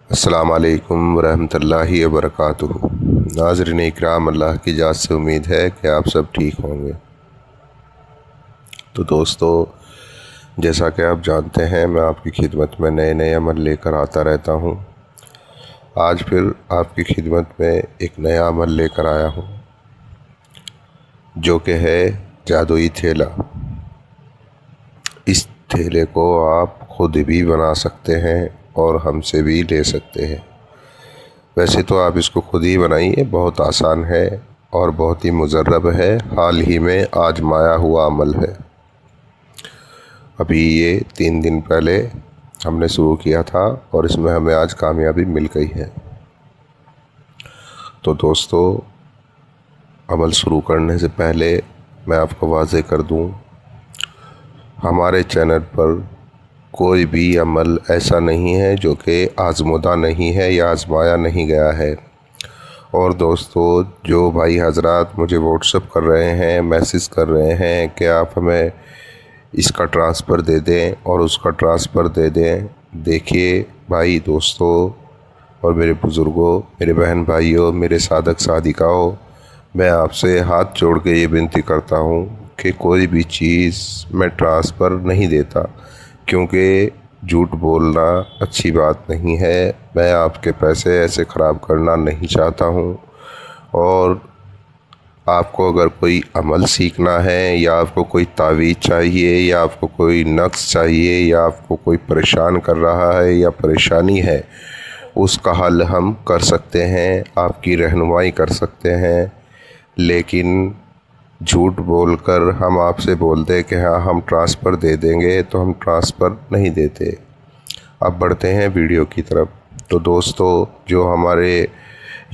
अस्सलाम वालेकुम वरहमतुल्लाहि वबरकातुहू। नाज़रीन इकराम, अल्लाह की जात से उम्मीद है कि आप सब ठीक होंगे। तो दोस्तों, जैसा कि आप जानते हैं, मैं आपकी खिदमत में नए नए अमल लेकर आता रहता हूँ। आज फिर आपकी खिदमत में एक नया अमल लेकर आया हूँ, जो कि है जादुई थैला। इस थैले को आप खुद भी बना सकते हैं और हमसे भी ले सकते हैं। वैसे तो आप इसको खुद ही बनाइए, बहुत आसान है और बहुत ही मुजर्रब है, हाल ही में आजमाया हुआ अमल है। अभी ये 3 दिन पहले हमने शुरू किया था और इसमें हमें आज कामयाबी मिल गई है। तो दोस्तों, अमल शुरू करने से पहले मैं आपको वाज़ेह कर दूं, हमारे चैनल पर कोई भी अमल ऐसा नहीं है जो कि आज़मुदा नहीं है या आज़माया नहीं गया है। और दोस्तों, जो भाई हजरात मुझे व्हाट्सएप कर रहे हैं, मैसेज कर रहे हैं कि आप हमें इसका ट्रांसफ़र दे दें और उसका ट्रांसफ़र दे दें, देखिए भाई दोस्तों और मेरे बुज़ुर्गों, मेरे बहन भाइयों, मेरे साधक साधिकाओं, मैं आपसे हाथ जोड़ के ये विनती करता हूँ कि कोई भी चीज़ मैं ट्रांसफ़र नहीं देता, क्योंकि झूठ बोलना अच्छी बात नहीं है। मैं आपके पैसे ऐसे ख़राब करना नहीं चाहता हूँ। और आपको अगर कोई अमल सीखना है या आपको कोई तावीज़ चाहिए या आपको कोई नक्श चाहिए या आपको कोई परेशान कर रहा है या परेशानी है, उसका हल हम कर सकते हैं, आपकी रहनुमाई कर सकते हैं। लेकिन झूठ बोलकर हम आपसे बोलते कि हाँ हम ट्रांसफ़र दे देंगे, तो हम ट्रांसफ़र नहीं देते। अब बढ़ते हैं वीडियो की तरफ। तो दोस्तों, जो हमारे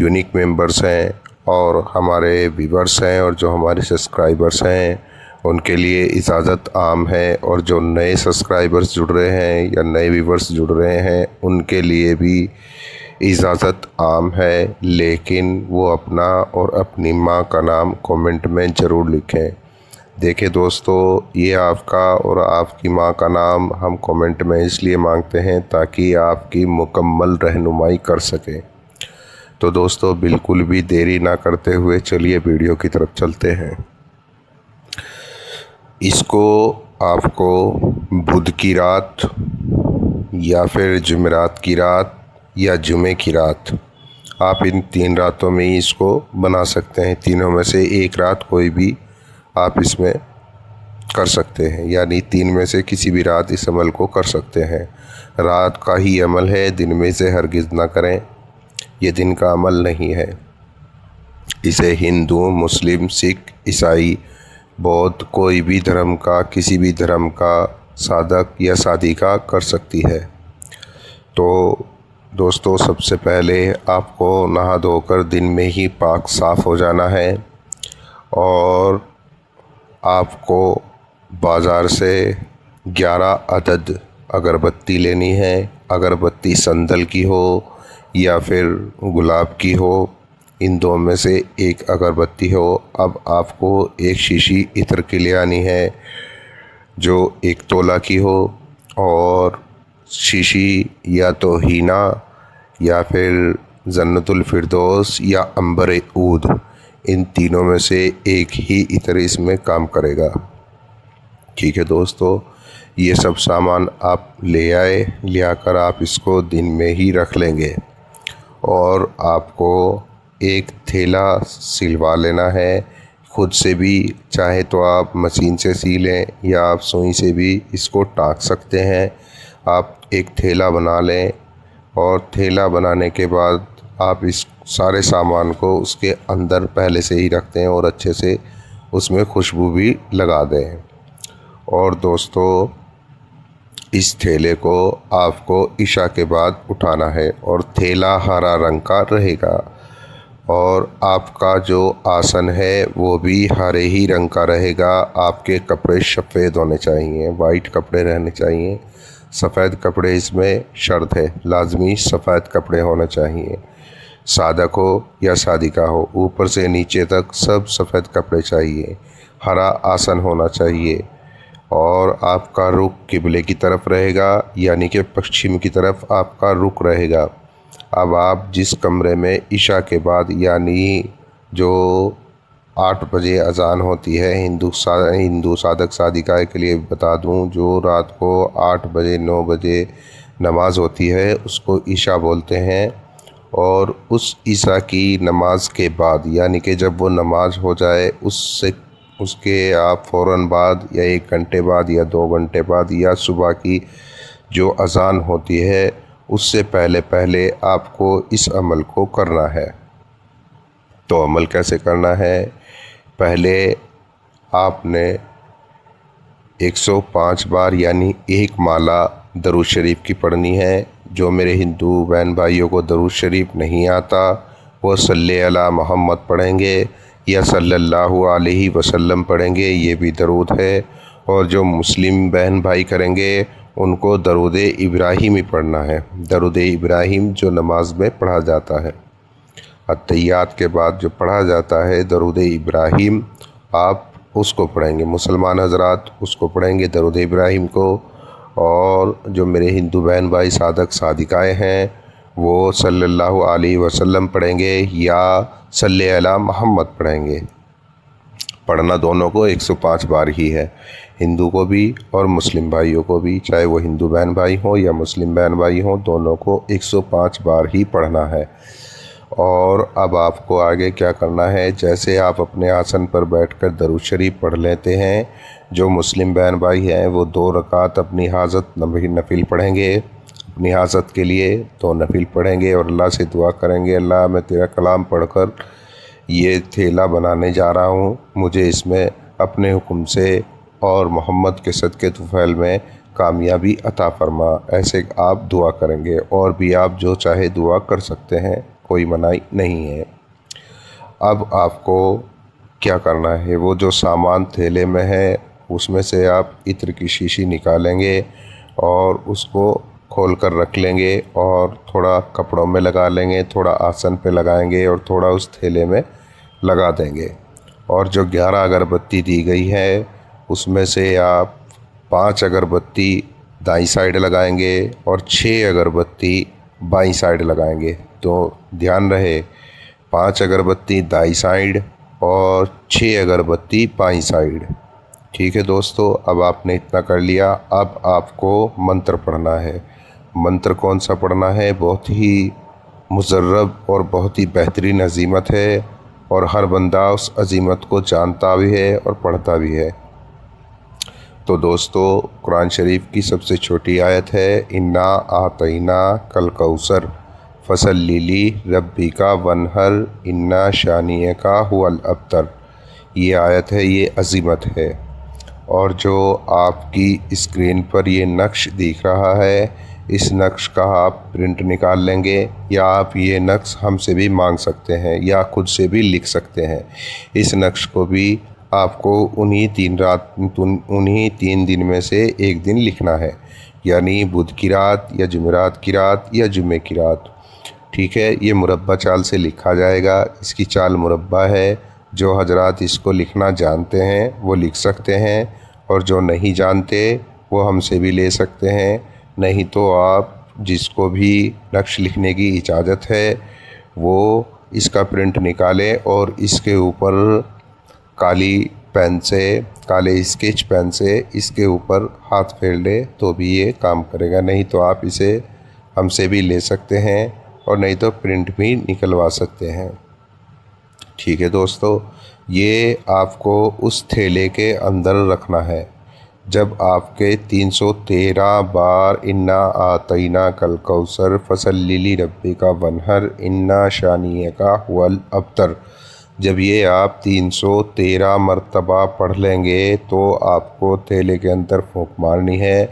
यूनिक मेंबर्स हैं और हमारे व्यूअर्स हैं और जो हमारे सब्सक्राइबर्स हैं, उनके लिए इजाज़त आम है, और जो नए सब्सक्राइबर्स जुड़ रहे हैं या नए व्यूअर्स जुड़ रहे हैं, उनके लिए भी इजाज़त आम है। लेकिन वो अपना और अपनी माँ का नाम कमेंट में ज़रूर लिखें। देखिए दोस्तों, ये आपका और आपकी माँ का नाम हम कमेंट में इसलिए मांगते हैं ताकि आपकी मुकम्मल रहनुमाई कर सकें। तो दोस्तों, बिल्कुल भी देरी ना करते हुए चलिए वीडियो की तरफ चलते हैं। इसको आपको बुध की रात या फिर जुमेरात की रात या जुमे की रात, आप इन 3 रातों में ही इसको बना सकते हैं। तीनों में से एक रात कोई भी आप इसमें कर सकते हैं, यानी 3 में से किसी भी रात इस अमल को कर सकते हैं। रात का ही अमल है, दिन में से हरगिज़ ना करें, ये दिन का अमल नहीं है। इसे हिंदू, मुस्लिम, सिख, ईसाई, बौद्ध, कोई भी धर्म का, किसी भी धर्म का साधक या साधिका कर सकती है। तो दोस्तों, सबसे पहले आपको नहा धोकर दिन में ही पाक साफ़ हो जाना है और आपको बाज़ार से 11 अदद अगरबत्ती लेनी है। अगरबत्ती संदल की हो या फिर गुलाब की हो, इन दो में से एक अगरबत्ती हो। अब आपको एक शीशी इत्र की ले आनी है जो 1 तोला की हो, और शीशी या तो हीना या फिर जन्नतुल फिरदौस या अंबर ऊद, इन तीनों में से एक ही इत्र इसमें काम करेगा। ठीक है दोस्तों, ये सब सामान आप ले आए, ले आकर आप इसको दिन में ही रख लेंगे और आपको एक थैला सिलवा लेना है खुद से भी। चाहे तो आप मशीन से सिलें या आप सुई से भी इसको टाँक सकते हैं। आप एक थैला बना लें और थैला बनाने के बाद आप इस सारे सामान को उसके अंदर पहले से ही रख दें और अच्छे से उसमें खुशबू भी लगा दें। और दोस्तों, इस थैले को आपको इशा के बाद उठाना है और थैला हरा रंग का रहेगा और आपका जो आसन है वो भी हरे ही रंग का रहेगा। आपके कपड़े सफ़ेद होने चाहिए, वाइट कपड़े रहने चाहिए। सफ़ेद कपड़े इसमें शर्त है, लाजमी सफ़ेद कपड़े होने चाहिए। साधक हो या साधिका हो, ऊपर से नीचे तक सब सफ़ेद कपड़े चाहिए। हरा आसन होना चाहिए और आपका रुख किबले की तरफ रहेगा, यानी कि पश्चिम की तरफ आपका रुख रहेगा। अब आप जिस कमरे में इशा के बाद यानी जो 8 बजे अज़ान होती है, हिंदू साधक साधिकाएँ के लिए बता दूं, जो रात को 8 बजे 9 बजे नमाज होती है उसको इशा बोलते हैं। और उस इशा की नमाज के बाद यानी कि जब वो नमाज हो जाए उसके आप फ़ौरन बाद या 1 घंटे बाद या 2 घंटे बाद या सुबह की जो अज़ान होती है उससे पहले पहले आपको इस अमल को करना है। तो अमल कैसे करना है? पहले आपने 105 बार यानी 1 माला दरूद शरीफ की पढ़नी है। जो मेरे हिंदू बहन भाइयों को दरूद शरीफ नहीं आता वो सल्ले अला मोहम्मद पढ़ेंगे या सल्लल्लाहु अलैहि वसल्लम पढ़ेंगे, ये भी दरूद है। और जो मुस्लिम बहन भाई करेंगे उनको दरूद इब्राहिम ही पढ़ना है। दरूद इब्राहिम जो नमाज में पढ़ा जाता है, अत्तहियात के बाद जो पढ़ा जाता है दरूद इब्राहिम, आप उसको पढ़ेंगे। मुसलमान हजरात उसको पढ़ेंगे दरूद इब्राहिम को। और जो मेरे हिंदू बहन भाई साधक साधिकाएँ हैं वो सल्लल्लाहु अलैहि वसल्लम पढ़ेंगे या सल्ले अला मोहम्मद पढ़ेंगे। पढ़ना दोनों को 105 बार ही है, हिंदू को भी और मुस्लिम भाइयों को भी, चाहे वो हिंदू बहन भाई हों या मुस्लिम बहन भाई हों, दोनों को 105 बार ही पढ़ना है। और अब आपको आगे क्या करना है? जैसे आप अपने आसन पर बैठकर दरूद शरीफ पढ़ लेते हैं, जो मुस्लिम बहन भाई हैं वो 2 रकात अपनी हाजत नफिल पढ़ेंगे। अपनी हाजत के लिए 2 नफिल पढ़ेंगे और अल्लाह से दुआ करेंगे, अल्लाह मैं तेरा कलाम पढ़कर ये थैला बनाने जा रहा हूँ, मुझे इसमें अपने हुक्म से और मोहम्मद के सदक़े तुफ़ैल में कामयाबी अता फरमा। ऐसे आप दुआ करेंगे और भी आप जो चाहे दुआ कर सकते हैं, कोई मनाही नहीं है। अब आपको क्या करना है? वो जो सामान थैले में है उसमें से आप इत्र की शीशी निकालेंगे और उसको खोल कर रख लेंगे और थोड़ा कपड़ों में लगा लेंगे, थोड़ा आसन पे लगाएंगे और थोड़ा उस थैले में लगा देंगे। और जो 11 अगरबत्ती दी गई है उसमें से आप 5 अगरबत्ती दाईं साइड लगाएंगे और 6 अगरबत्ती बाईं साइड लगाएंगे। तो ध्यान रहे, 5 अगरबत्ती दाईं साइड और 6 अगरबत्ती बाईं साइड। ठीक है दोस्तों, अब आपने इतना कर लिया। अब आपको मंत्र पढ़ना है। मंत्र कौन सा पढ़ना है? बहुत ही मुजर्रब और बहुत ही बेहतरीन अज़ीमत है और हर बंदा उस अज़ीमत को जानता भी है और पढ़ता भी है। तो दोस्तों, कुरान शरीफ की सबसे छोटी आयत है, इन्ना आतईना कल कौसर फसल्लिली रब्बिका वनहर इन्ना शानियका हुवल अब्तर। ये आयत है, ये अज़ीमत है। और जो आपकी स्क्रीन पर ये नक्श दिख रहा है, इस नक्श का आप प्रिंट निकाल लेंगे या आप ये नक्श हमसे भी मांग सकते हैं या खुद से भी लिख सकते हैं। इस नक्श को भी आपको उन्हीं 3 दिन में से एक दिन लिखना है, यानी बुध की रात या जुमेरात की रात या जुमे की रात। ठीक है, ये मुरब्बा चाल से लिखा जाएगा। इसकी चाल मुरब्बा है। जो हजरात इसको लिखना जानते हैं वो लिख सकते हैं और जो नहीं जानते वो हमसे भी ले सकते हैं। नहीं तो आप जिसको भी नक्श लिखने की इजाज़त है वो इसका प्रिंट निकालें और इसके ऊपर काली पेन से, काले स्केच पेन से इसके ऊपर हाथ फेर ले तो भी ये काम करेगा। नहीं तो आप इसे हमसे भी ले सकते हैं और नहीं तो प्रिंट भी निकलवा सकते हैं। ठीक है दोस्तों, ये आपको उस थैले के अंदर रखना है। जब आपके 313 बार इन्ना आतईना कल कौसर फसल्लिली रब्बिका वनहर इन्ना शानियका हुवल अब्तर, जब ये आप 313 मरतबा पढ़ लेंगे तो आपको थैले के अंदर फूंक मारनी है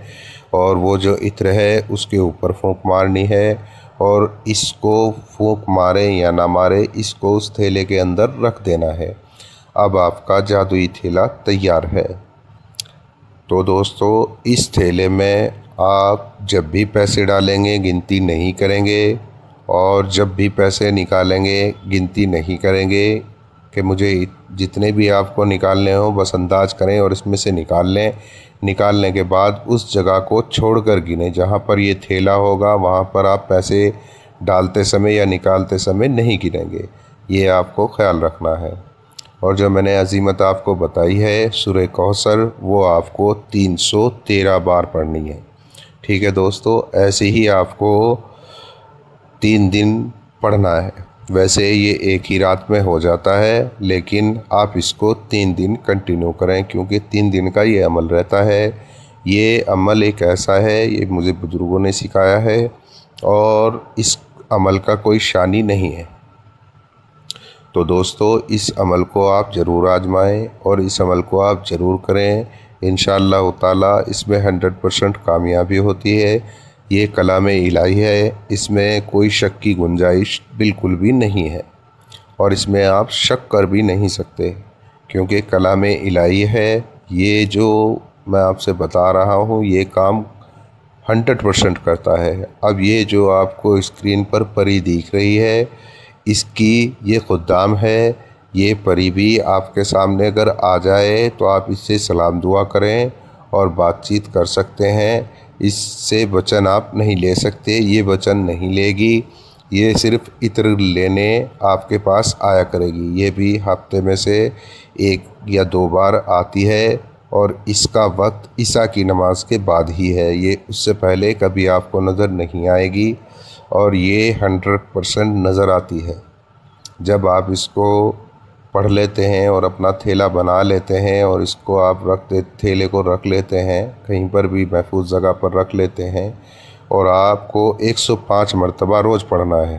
और वो जो इत्र है उसके ऊपर फूंक मारनी है। और इसको फूंक मारे या ना मारे, इसको उस थैले के अंदर रख देना है। अब आपका जादुई थैला तैयार है। तो दोस्तों, इस थैले में आप जब भी पैसे डालेंगे गिनती नहीं करेंगे और जब भी पैसे निकालेंगे गिनती नहीं करेंगे कि मुझे जितने भी आपको निकालने हो बस अंदाज़ करें और इसमें से निकाल लें। निकालने के बाद उस जगह को छोड़कर गिनें, जहाँ पर ये थैला होगा वहाँ पर आप पैसे डालते समय या निकालते समय नहीं गिरेंगे, ये आपको ख्याल रखना है। और जो मैंने अज़ीमत आपको बताई है सूरह कौसर, वो आपको 313 बार पढ़नी है। ठीक है दोस्तों, ऐसे ही आपको 3 दिन पढ़ना है। वैसे ये एक ही रात में हो जाता है, लेकिन आप इसको 3 दिन कंटिन्यू करें, क्योंकि 3 दिन का ये अमल रहता है। ये अमल एक ऐसा है, ये मुझे बुज़ुर्गों ने सिखाया है और इस अमल का कोई शानी नहीं है। तो दोस्तों, इस अमल को आप ज़रूर आजमाएं और इस अमल को आप ज़रूर करें। इंशाअल्लाह ताला इसमें 100% कामयाबी होती है। ये कलाम इलाही है, इसमें कोई शक की गुंजाइश बिल्कुल भी नहीं है और इसमें आप शक कर भी नहीं सकते, क्योंकि कलाम इलाही है। ये जो मैं आपसे बता रहा हूँ, ये काम 100% करता है। अब ये जो आपको स्क्रीन पर परी दिख रही है, इसकी ये खुद्दाम है। ये परी भी आपके सामने अगर आ जाए तो आप इससे सलाम दुआ करें और बातचीत कर सकते हैं। इससे वचन आप नहीं ले सकते, ये वचन नहीं लेगी। ये सिर्फ़ इत्र लेने आपके पास आया करेगी। ये भी हफ्ते में से 1 या 2 बार आती है और इसका वक्त ईशा की नमाज के बाद ही है। ये उससे पहले कभी आपको नज़र नहीं आएगी और ये 100% नज़र आती है। जब आप इसको पढ़ लेते हैं और अपना थैला बना लेते हैं और इसको आप थैले को रख लेते हैं, कहीं पर भी महफूज जगह पर रख लेते हैं और आपको 105 मरतबा रोज़ पढ़ना है।